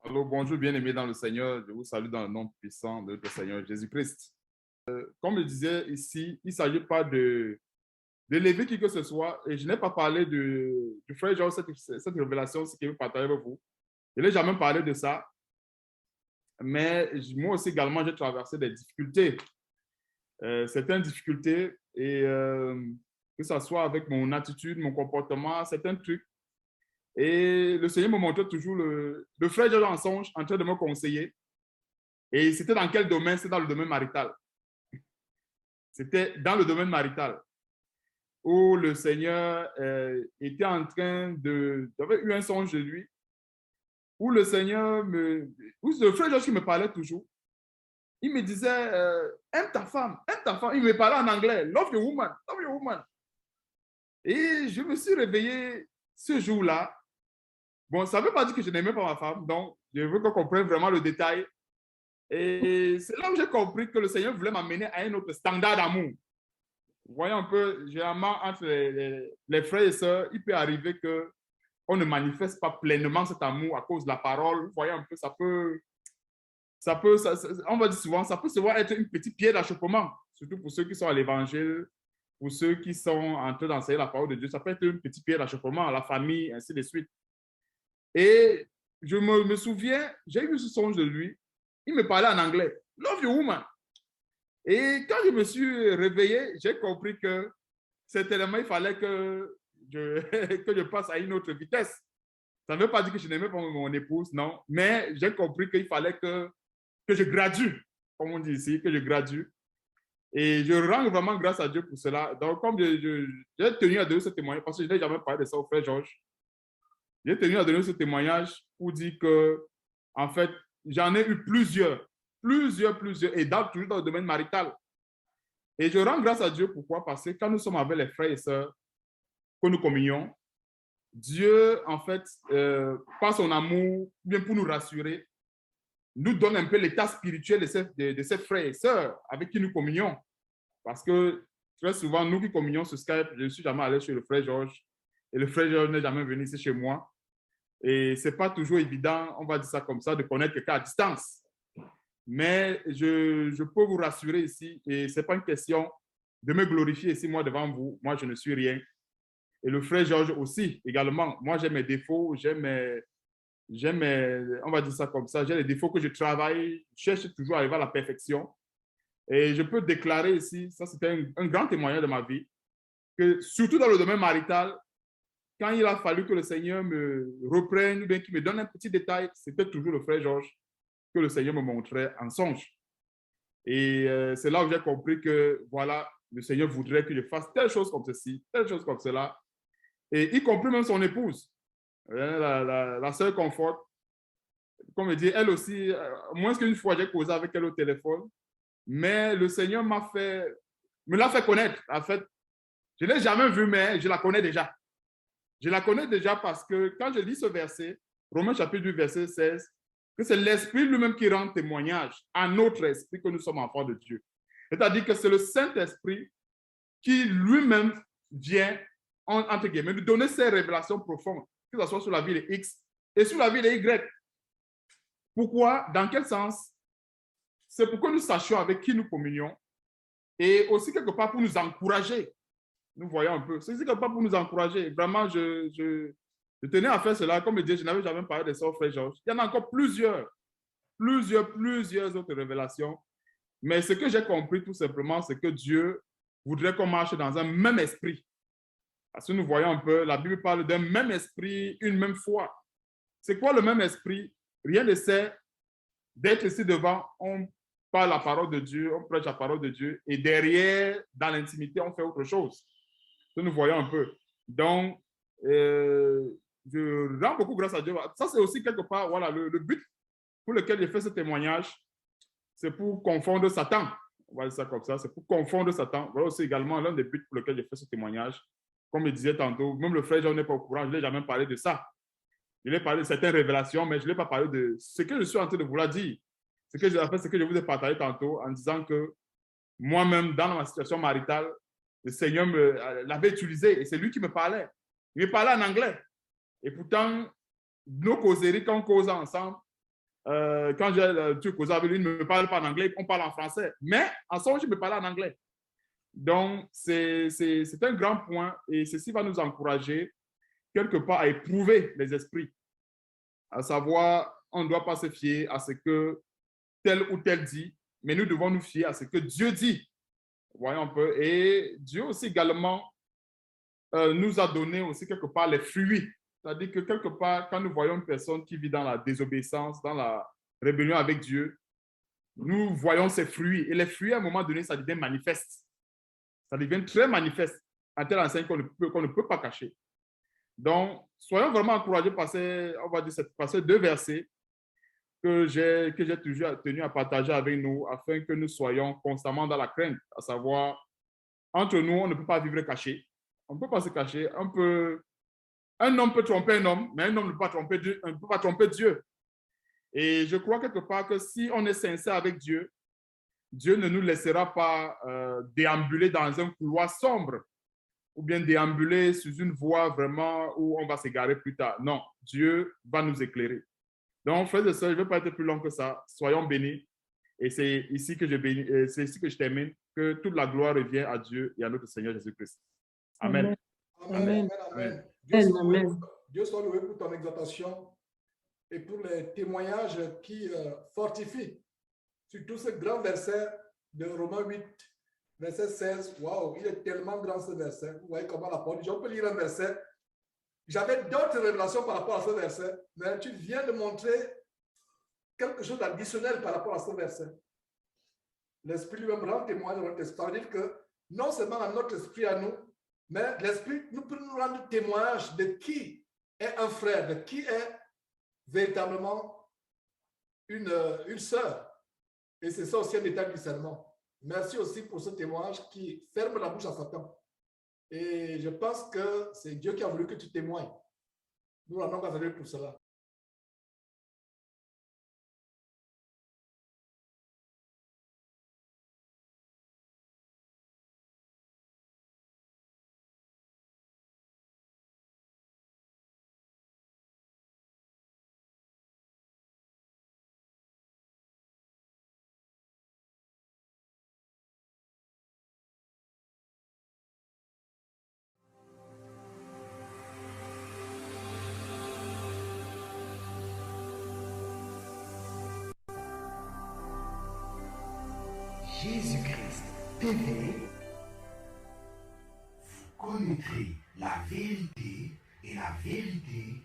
Allô, bonjour, bien-aimés dans le Seigneur. Je vous salue dans le nom puissant de notre Seigneur Jésus-Christ. Comme je disais ici, il ne s'agit pas d'élever qui que ce soit. Et je n'ai pas parlé du frère Georges, cette révélation, ce qu'il veut partager avec vous. Je n'ai jamais parlé de ça. Mais moi aussi, également, j'ai traversé des difficultés. Certaines difficultés, et que ce soit avec mon attitude, mon comportement, certains trucs. Et le Seigneur me montrait toujours le frère Georges en songe en train de me conseiller. Et c'était dans quel domaine? C'était dans le domaine marital. C'était dans le domaine marital où le Seigneur était en train de... J'avais eu un songe de lui où le Seigneur me... Où le frère Georges qui me parlait toujours, il me disait aime ta femme, aime ta femme. Il me parlait en anglais, love your woman, love your woman. Et je me suis réveillé ce jour-là. Bon, ça ne veut pas dire que je n'aimais pas ma femme, donc je veux qu'on comprenne vraiment le détail. Et c'est là où j'ai compris que le Seigneur voulait m'amener à un autre standard d'amour. Vous voyez un peu, généralement, entre les frères et sœurs, il peut arriver qu'on ne manifeste pas pleinement cet amour à cause de la parole. Vous voyez un peu, on va dire souvent, ça peut se voir être une petite pierre d'achoppement, surtout pour ceux qui sont à l'évangile, pour ceux qui sont en train d'enseigner la parole de Dieu. Ça peut être une petite pierre d'achoppement à la famille, ainsi de suite. Et je me souviens, j'ai eu ce songe de lui. Il me parlait en anglais. Love your woman. Et quand je me suis réveillé, j'ai compris que certainement, il fallait que que je passe à une autre vitesse. Ça ne veut pas dire que je n'aimais pas mon épouse, non. Mais j'ai compris qu'il fallait que je gradue, comme on dit ici, que je gradue. Et je rends vraiment grâce à Dieu pour cela. Donc, comme j'ai tenu à donner ce témoignage, parce que je n'ai jamais parlé de ça au frère Georges, j'ai tenu à donner ce témoignage pour dire que, en fait, j'en ai eu plusieurs, et toujours dans le domaine marital. Et je rends grâce à Dieu, pourquoi? Parce que quand nous sommes avec les frères et sœurs, que nous communions, Dieu, en fait, par son amour, bien pour nous rassurer, nous donne un peu l'état spirituel de ces frères et sœurs avec qui nous communions. Parce que très souvent, nous qui communions sur Skype, je ne suis jamais allé chez le frère Georges, et le frère Georges n'est jamais venu ici chez moi. Et ce n'est pas toujours évident, on va dire ça comme ça, de connaître quelqu'un à distance. Mais je peux vous rassurer ici, et ce n'est pas une question de me glorifier ici, moi, devant vous. Moi, je ne suis rien. Et le frère Georges aussi, également. Moi, j'ai mes défauts, on va dire ça comme ça, j'ai les défauts que je travaille, je cherche toujours à arriver à la perfection. Et je peux déclarer ici, ça c'était un grand témoignage de ma vie, que surtout dans le domaine marital, quand il a fallu que le Seigneur me reprenne, ou bien qu'il me donne un petit détail, c'était toujours le frère Georges que le Seigneur me montrait en songe. Et c'est là où j'ai compris que, voilà, le Seigneur voudrait que je fasse telle chose comme ceci, telle chose comme cela. Et y compris même son épouse, la sœur Confort, comme je dis, elle aussi, moins qu'une fois, j'ai causé avec elle au téléphone, mais le Seigneur me l'a fait connaître. En fait, je ne l'ai jamais vue, mais je la connais déjà. Je la connais déjà parce que quand je lis ce verset, Romains chapitre 2, verset 16, que c'est l'Esprit lui-même qui rend témoignage à notre esprit que nous sommes enfants de Dieu. C'est-à-dire que c'est le Saint-Esprit qui lui-même vient, entre guillemets, nous donner ces révélations profondes, que ce soit sur la vie de X et sur la vie de Y. Pourquoi? Dans quel sens? C'est pour que nous sachions avec qui nous communions et aussi quelque part pour nous encourager. Nous voyons un peu. C'est quelque part pour nous encourager. Vraiment, je tenais à faire cela. Comme je disais, je n'avais jamais parlé de ça au frère Georges. Il y en a encore plusieurs autres révélations. Mais ce que j'ai compris tout simplement, c'est que Dieu voudrait qu'on marche dans un même esprit. Parce que nous voyons un peu, la Bible parle d'un même esprit, une même foi. C'est quoi le même esprit? Rien ne sert d'être ici devant, on parle la parole de Dieu, on prêche la parole de Dieu, et derrière, dans l'intimité, on fait autre chose. Nous voyons un peu. Donc, je rends beaucoup grâce à Dieu. Ça, c'est aussi quelque part, voilà, le but pour lequel j'ai fait ce témoignage, c'est pour confondre Satan. On va dire ça comme ça, c'est pour confondre Satan. Voilà aussi également l'un des buts pour lequel j'ai fait ce témoignage. Comme je disais tantôt, même le frère, je n'ai pas au courant, je ne l'ai jamais parlé de ça. Je l'ai parlé de certaines révélations, mais je ne l'ai pas parlé de ce que je suis en train de vouloir dire. Ce que je vous ai partagé tantôt en disant que moi-même, dans ma situation maritale, le Seigneur l'avait utilisé et c'est lui qui me parlait. Il me parlait en anglais. Et pourtant, nos causeries, quand on cause ensemble, quand tu causes avec lui, il ne me parle pas en anglais, on parle en français. Mais en songe, je me parle en anglais. Donc, c'est un grand point et ceci va nous encourager quelque part à éprouver les esprits. À savoir, on ne doit pas se fier à ce que tel ou tel dit, mais nous devons nous fier à ce que Dieu dit. Voyons un peu. Et Dieu aussi également nous a donné aussi quelque part les fruits. C'est-à-dire que quelque part, quand nous voyons une personne qui vit dans la désobéissance, dans la rébellion avec Dieu, nous voyons ses fruits. Et les fruits, à un moment donné, ça devient manifeste. Ça devient très manifeste, en telle enseigne qu'on ne peut pas cacher. Donc, soyons vraiment encouragés par ces deux versets que j'ai toujours tenu à partager avec nous afin que nous soyons constamment dans la crainte, à savoir, entre nous, on ne peut pas vivre caché. On ne peut pas se cacher. Un homme peut tromper un homme, mais un homme ne peut pas tromper Dieu. Et je crois quelque part que si on est sincère avec Dieu, Dieu ne nous laissera pas déambuler dans un couloir sombre ou bien déambuler sur une voie vraiment où on va s'égarer plus tard. Non, Dieu va nous éclairer. Donc, frères et sœurs, je ne vais pas être plus long que ça. Soyons bénis. Et c'est ici que je termine, que toute la gloire revient à Dieu et à notre Seigneur Jésus-Christ. Amen. Amen. Amen. Amen. Dieu soit loué pour ton exhortation et pour les témoignages qui fortifient. Surtout ce grand verset de Romains 8, verset 16. Waouh, il est tellement grand ce verset. Vous voyez comment la parole. On peut lire un verset. J'avais d'autres révélations par rapport à ce verset, mais tu viens de montrer quelque chose d'additionnel par rapport à ce verset. L'Esprit lui-même rend témoin de notre esprit. Ça veut dire que non seulement dans notre esprit à nous, mais l'Esprit nous peut nous rendre témoignage de qui est un frère, de qui est véritablement une sœur. Et c'est ça aussi un état de discernement. Merci aussi pour ce témoignage qui ferme la bouche à Satan. Et je pense que c'est Dieu qui a voulu que tu témoignes. Nous rendons grâce à Dieu pour cela. Jésus-Christ TV, vous connaîtrez la vérité et la vérité